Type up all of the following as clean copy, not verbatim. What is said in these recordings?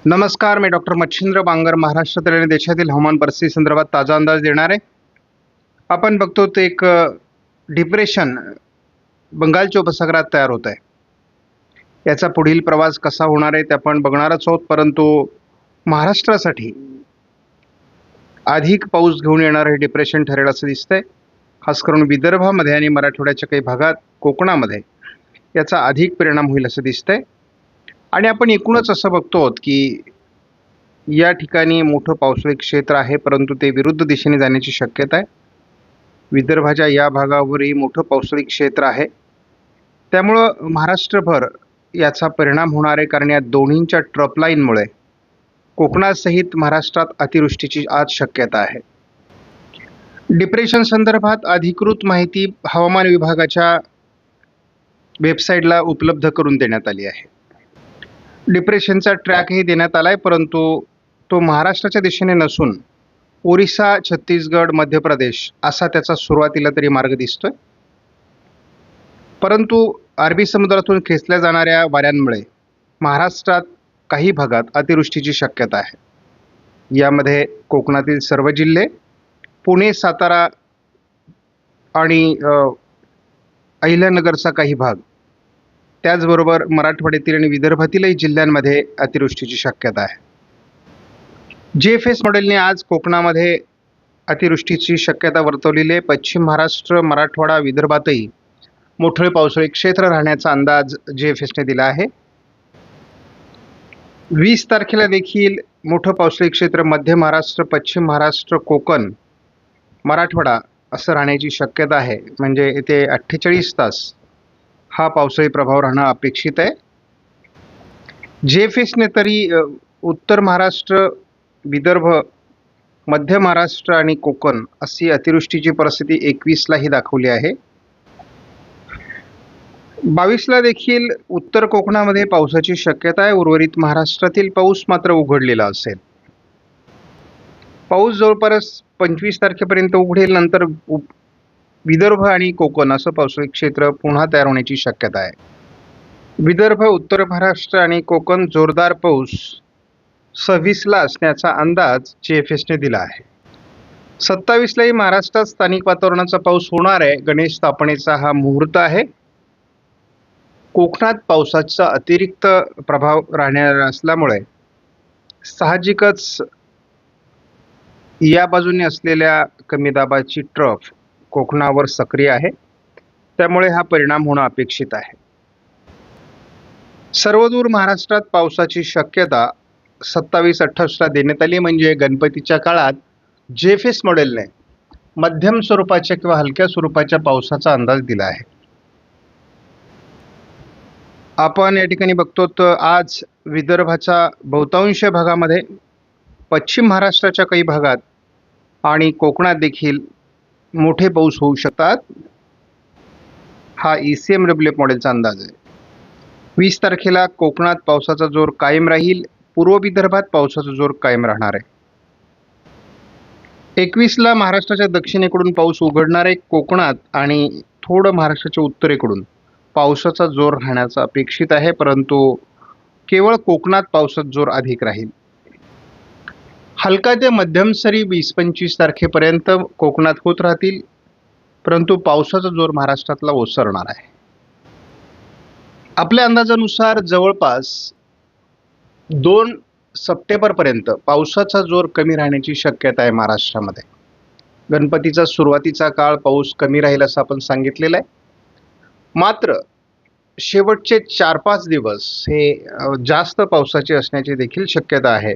नमस्कार, मी डॉक्टर मच्छिंद्र बांगर महाराष्ट्रातील आणि देशातील हवामान परिस्थिती संदर्भात ताजा अंदाज देणार आहे. आपण बघतो ते एक डिप्रेशन बंगालच्या उपसागरात तयार होत आहे. याचा पुढील प्रवास कसा होणार आहे ते आपण बघणारच आहोत, परंतु महाराष्ट्रासाठी अधिक पाऊस घेऊन येणारं हे डिप्रेशन ठरेल असं दिसतंय. खास करून विदर्भामध्ये आणि मराठवाड्याच्या काही भागात, कोकणामध्ये याचा अधिक परिणाम होईल असं दिसतंय. आणि आपण एकूणच असं बघतो की या ठिकाणी मोठं पावसाळी क्षेत्र आहे, परंतु ते विरुद्ध दिशेने जाण्याची शक्यता आहे. विदर्भाच्या या भागावरही मोठं पावसाळी क्षेत्र आहे, त्यामुळं महाराष्ट्रभर याचा परिणाम होणार आहे. कारण या दोन्हींच्या ट्रप लाईनमुळे कोकणासहित महाराष्ट्रात अतिवृष्टीची आज शक्यता आहे. डिप्रेशन संदर्भात अधिकृत माहिती हवामान विभागाच्या वेबसाईटला उपलब्ध करून देण्यात आली आहे. डिप्रेशनचा ट्रॅकही देण्यात आला आहे, परंतु तो महाराष्ट्राच्या दिशेने नसून ओरिसा, छत्तीसगड, मध्य प्रदेश असा त्याचा सुरुवातीला तरी मार्ग दिसतोय. परंतु अरबी समुद्रातून खेचल्या जाणाऱ्या वाऱ्यांमुळे महाराष्ट्रात काही भागात अतिवृष्टीची शक्यता आहे. यामध्ये कोकणातील सर्व जिल्हे, पुणे, सातारा आणि अहिल्यानगरचा काही भाग, त्याचबरोबर मराठवाड्यातील आणि विदर्भातीलही जिल्ह्यांमध्ये अतिवृष्टीची शक्यता आहे. JFS मॉडेलने आज कोकणामध्ये अतिवृष्टीची शक्यता वर्तवलेली आहे. पश्चिम महाराष्ट्र, मराठवाडा, विदर्भातही मोठे पावसाळी क्षेत्र राहण्याचा अंदाज JFSने दिला आहे. 20 तारखेला देखील मोठं पावसाळी क्षेत्र मध्य महाराष्ट्र, पश्चिम महाराष्ट्र, कोकण, मराठवाडा असं राहण्याची शक्यता आहे. म्हणजे येथे 48 तास हा पावसाळी प्रभाव राहणं अपेक्षित आहे. JFSने तरी उत्तर महाराष्ट्र, विदर्भ, मध्य महाराष्ट्र आणि कोकण अशी अतिवृष्टीची परिस्थिती 21लाही दाखवली आहे. 22ला देखील उत्तर कोकणामध्ये पावसाची शक्यता आहे. उर्वरित महाराष्ट्रातील पाऊस मात्र उघडलेला असेल. पाऊस जवळपास 25 तारखेपर्यंत उघडेल. नंतर विदर्भ आणि कोकण असं पावसाळी क्षेत्र पुन्हा तयार होण्याची शक्यता आहे. विदर्भ, उत्तर महाराष्ट्र आणि कोकण जोरदार पाऊस 26ला असण्याचा अंदाज JFSने दिला आहे. 27लाही महाराष्ट्रात स्थानिक वातावरणाचा पाऊस होणार आहे. गणेश स्थापनेचा हा मुहूर्त आहे. कोकणात पावसाचा अतिरिक्त प्रभाव राहणार असल्यामुळे साहजिकच या बाजूने असलेल्या कमी दाबाची ट्रफ कोकणावर सक्रिय आहे, त्यामुळे हा परिणाम होणं अपेक्षित आहे. सर्वदूर महाराष्ट्रात पावसाची शक्यता 27-28ला देण्यात आली. म्हणजे गणपतीच्या काळात JFS मॉडेलने मध्यम स्वरूपाच्या किंवा हलक्या स्वरूपाच्या पावसाचा अंदाज दिला आहे. आपण या ठिकाणी बघतो तर आज विदर्भाच्या बहुतांश भागामध्ये, पश्चिम महाराष्ट्राच्या काही भागात आणि कोकणात देखील मोठे पाऊस होऊ शकतात. हा ECMWF मॉडेलचा अंदाज आहे. 20 तारखेला कोकणात पावसाचा जोर कायम राहील. पूर्व विदर्भात पावसाचा जोर कायम राहणार आहे. 21ला महाराष्ट्राच्या दक्षिणेकडून पाऊस उघडणार आहे. कोकणात आणि थोडं महाराष्ट्राच्या उत्तरेकडून पावसाचा जोर राहण्याचा अपेक्षित आहे, परंतु केवळ कोकणात पावसाचा जोर अधिक राहील. हलका ते मध्यम सरी 20-25 तारखेपर्यंत कोकणात होत राहतील, परंतु पावसाचा जोर महाराष्ट्रातला ओसरणार आहे. आपल्या अंदाजानुसार जवळपास 2 सप्टेंबरपर्यंत पावसाचा जोर कमी राहण्याची शक्यता आहे महाराष्ट्रामध्ये. गणपतीचा सुरुवातीचा काळ पाऊस कमी राहील असं आपण सांगितलेलं आहे. मात्र शेवटचे 4-5 दिवस हे जास्त पावसाचे असण्याची देखील शक्यता आहे.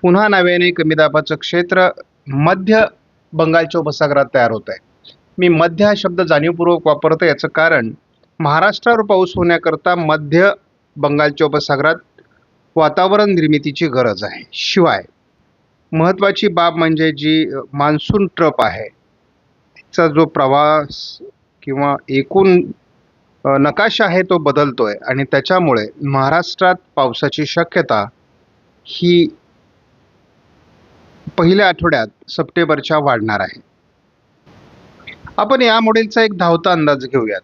पुन्हा नव्याने कमी दाबाचं क्षेत्र मध्य बंगालच्या उपसागरात तयार होत आहे. मी मध्य हा शब्द जाणीवपूर्वक वापरतो. याचं कारण महाराष्ट्रावर पाऊस होण्याकरता मध्य बंगालच्या उपसागरात वातावरण निर्मितीची गरज आहे. शिवाय महत्त्वाची बाब म्हणजे जी मान्सून ट्रप आहे तिचा जो प्रवास किंवा एकूण नकाशा आहे तो बदलतोय आणि त्याच्यामुळे महाराष्ट्रात पावसाची शक्यता ही पहिल्या आठवड्यात सप्टेंबरच्या वाढणार आहे. आपण या मॉडेलचा एक धावता अंदाज घेऊयात,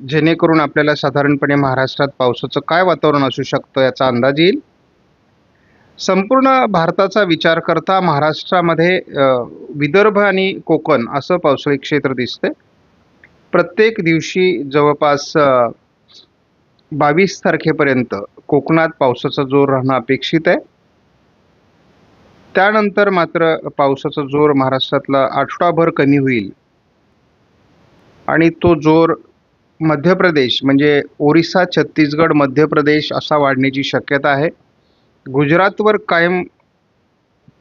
जेणेकरून आपल्याला साधारणपणे महाराष्ट्रात पावसाचं काय वातावरण असू शकतं याचा अंदाज येईल. संपूर्ण भारताचा विचार करता महाराष्ट्रामध्ये विदर्भ आणि कोकण असं पावसाळी क्षेत्र दिसते. प्रत्येक दिवशी जवळपास 22 तारखेपर्यंत कोकणात पावसाचा जोर राहणं अपेक्षित आहे. त्यानंतर मात्र पावसाचा जोर महाराष्ट्रातला आठवडाभर कमी होईल आणि तो जोर मध्य प्रदेश म्हणजे ओरिसा, छत्तीसगड, मध्य प्रदेश असा वाढण्याची शक्यता आहे. गुजरातवर कायम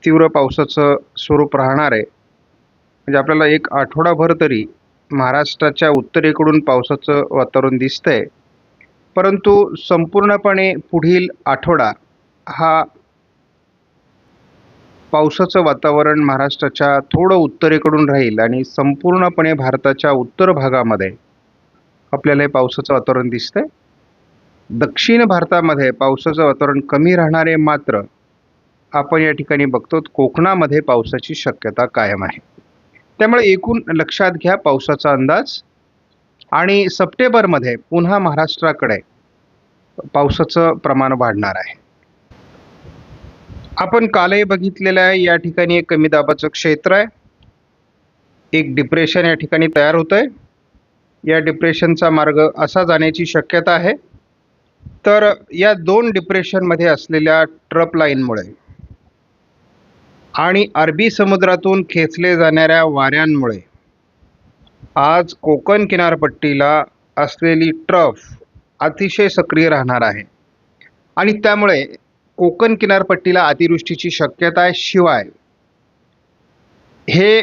तीव्र पावसाचं स्वरूप राहणार आहे. म्हणजे आपल्याला एक आठवडाभर तरी महाराष्ट्राच्या उत्तरेकडून पावसाचं वातावरण दिसतंय. परंतु संपूर्णपणे पुढील आठवडा हा पावसाचं वातावरण महाराष्ट्राच्या थोडं उत्तरेकडून राहील आणि संपूर्णपणे भारताच्या उत्तर भागामध्ये आपल्याला हे पावसाचं वातावरण दिसतंय. दक्षिण भारतामध्ये पावसाचं वातावरण कमी राहणारे मात्र आपण या ठिकाणी बघतो कोकणामध्ये पावसाची शक्यता कायम आहे. त्यामुळे एकूण लक्षात घ्या पावसाचा अंदाज आणि सप्टेंबरमध्ये पुन्हा महाराष्ट्राकडे पावसाचं प्रमाण वाढणार आहे. आपण कालही बघितलेलं आहे, या ठिकाणी एक कमी दाबाचं क्षेत्र आहे. एक डिप्रेशन या ठिकाणी तयार होत आहे. या डिप्रेशनचा मार्ग असा जाण्याची शक्यता आहे. तर या दोन डिप्रेशनमध्ये असलेल्या ट्रप लाईनमुळे आणि अरबी समुद्रातून खेचले जाणाऱ्या वाऱ्यांमुळे आज कोकण किनारपट्टीला असलेली ट्रफ अतिशय सक्रिय राहणार आहे आणि त्यामुळे कोकण किनारपट्टीला अतिवृष्टीची शक्यता आहे. शिवाय हे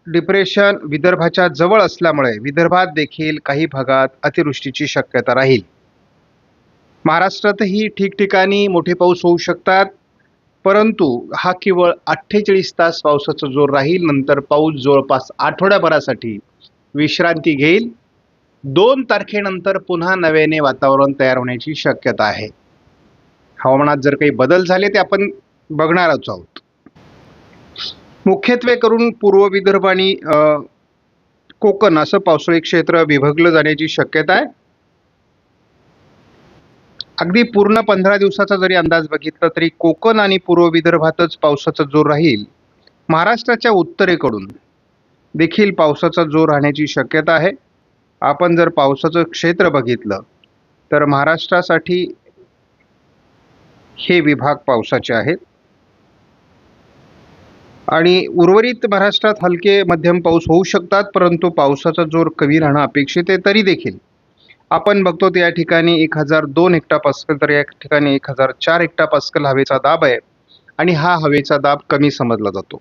डिप्रेशन विदर्भाच्या जवळ असल्यामुळे विदर्भात देखील काही भागात अतिवृष्टीची शक्यता राहील. महाराष्ट्रातही ठिकठिकाणी मोठे पाऊस होऊ शकतात, परंतु हा केवळ 48 तास पावसाचा जोर राहील. नंतर पाऊस जवळपास आठवड्याभरासाठी विश्रांती घेईल. 2 तारखेनंतर पुन्हा नव्याने वातावरण तयार होण्याची शक्यता आहे. हवामानात जर काही बदल झाले ते आपण बघणारच आहोत. मुख्यत्वे करून पूर्व विदर्भ आणि कोकण असं पावसाळी क्षेत्र विभागलं जाण्याची शक्यता आहे. अगदी पूर्ण 15 दिवसाचा जरी अंदाज बघितला तरी कोकण आणि पूर्व विदर्भातच पावसाचा जोर राहील. महाराष्ट्राच्या उत्तरेकडून देखील पावसाचा जोर राहण्याची शक्यता आहे. आपण जर पावसाचं क्षेत्र बघितलं तर महाराष्ट्रासाठी हे विभाग पावसाचे आहेत आणि उर्वरित महाराष्ट्रात हलके मध्यम पाऊस होऊ शकतात, परंतु पावसाचा जोर कमी राहणं अपेक्षित आहे. तरी देखील आपण बघतो या ठिकाणी 1002 हेक्टोपास्कल तर या ठिकाणी 1004 हेक्टोपास्कल हवेचा दाब आहे आणि हा हवेचा दाब कमी समजला जातो.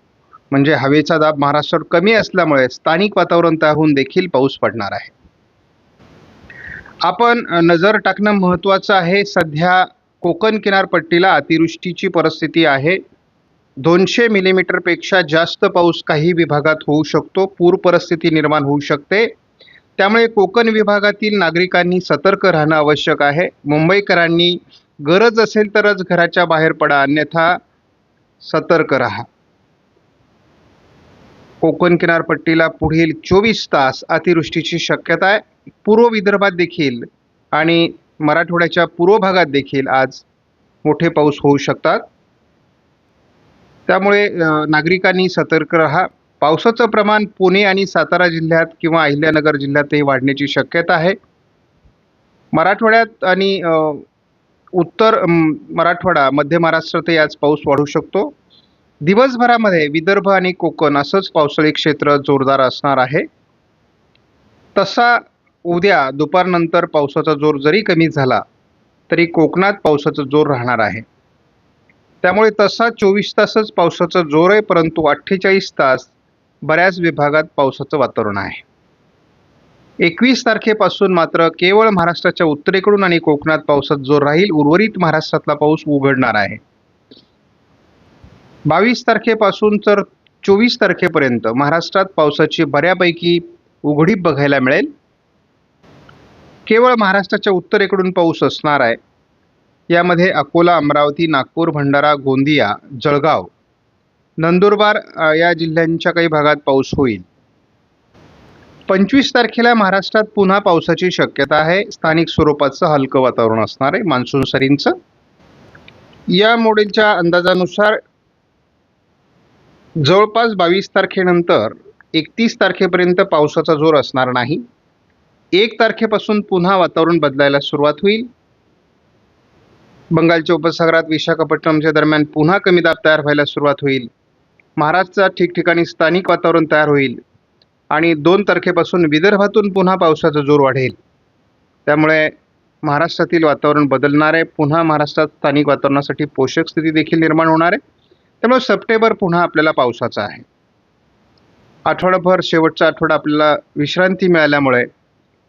म्हणजे हवेचा दाब महाराष्ट्रात कमी असल्यामुळे स्थानिक वातावरण तयार होऊन देखील पाऊस पडणार आहे. आपण नजर टाकणं महत्त्वाचं आहे. सध्या कोकण किनारपट्टीला अतिवृष्टीची परिस्थिती आहे. 200 मिलीमीटरपेक्षा जास्त पाऊस काही विभागात होऊ शकतो. पूर परिस्थिती निर्माण होऊ शकते. त्यामुळे कोकण विभागातील नागरिकांनी सतर्क राहणं आवश्यक आहे. मुंबईकरांनी गरज असेल तरच घराच्या बाहेर पडा, अन्यथा सतर्क राहा. कोकण किनारपट्टीला पुढील 24 तास अतिवृष्टीची शक्यता आहे. पूर्व विदर्भात देखील आणि मराठवाड्याच्या पूर्व भागात देखील आज मोठे पाऊस होऊ शकतात. त्यामुळे नागरिकांनी सतर्क राहा. पावसाचं प्रमाण पुणे आणि सातारा जिल्ह्यात किंवा अहिल्यानगर जिल्ह्यातही वाढण्याची शक्यता आहे. मराठवाड्यात आणि उत्तर मराठवाडा, मध्य महाराष्ट्रातही आज पाऊस वाढू शकतो. दिवसभरामध्ये विदर्भ आणि कोकण असंच पावसाळी क्षेत्र जोरदार असणार आहे. तसा उद्या दुपारनंतर पावसाचा जोर जरी कमी झाला तरी कोकणात पावसाचा जोर राहणार आहे. त्यामुळे तसा 24 तासच पावसाचा जोर आहे, परंतु 48 तास बऱ्याच विभागात पावसाचं वातावरण आहे. 21 तारखेपासून मात्र केवळ महाराष्ट्राच्या उत्तरेकडून आणि कोकणात पावसाचा जोर राहील. उर्वरित महाराष्ट्रातला पाऊस उघडणार आहे. 22 तारखेपासून तर 24 तारखेपर्यंत महाराष्ट्रात पावसाची बऱ्यापैकी उघडीप बघायला मिळेल. केवळ महाराष्ट्राच्या उत्तरेकडून पाऊस असणार आहे. यामध्ये अकोला, अमरावती, नागपूर, भंडारा, गोंदिया, जळगाव, नंदुरबार या जिल्ह्यांच्या काही भागात पाऊस होईल. 25 तारखेला महाराष्ट्रात पुन्हा पावसाची शक्यता आहे. स्थानिक स्वरूपाचं हलकं वातावरण असणार आहे मान्सून सरींचं. या मॉडेलच्या अंदाजानुसार जवळपास 22 तारखेनंतर 31 तारखेपर्यंत पावसाचा जोर असणार नाही. 1 तारखेपासून पुन्हा वातावरण बदलायला सुरुवात होईल. बंगालच्या उपसागरात विशाखापट्टणमच्या दरम्यान पुन्हा कमी दाब तयार व्हायला सुरुवात होईल. महाराष्ट्रात ठिकठिकाणी स्थानिक वातावरण तयार होईल आणि 2 तारखेपासून विदर्भातून पुन्हा पावसाचा जोर वाढेल. त्यामुळे महाराष्ट्रातील वातावरण बदलणार आहे. पुन्हा महाराष्ट्रात स्थानिक वातावरणासाठी पोषक स्थिती देखील निर्माण होणार आहे. त्यामुळे सप्टेंबर पुन्हा आपल्याला पावसाचा आहे. आठवडाभर शेवटचा आठवडा आपल्याला विश्रांती मिळाल्यामुळे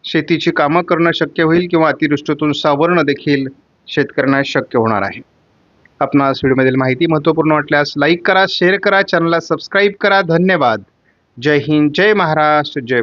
शेतीची कामं करणं शक्य होईल किंवा अतिवृष्टीतून सावरणं देखील शेतकऱ्यांना शक्य होणार आहे. आपणास व्हिडिओमधील माहिती महत्त्वपूर्ण वाटल्यास लाईक करा, शेअर करा, चॅनलला सबस्क्राईब करा. धन्यवाद. जय हिंद, जय महाराष्ट्र, जय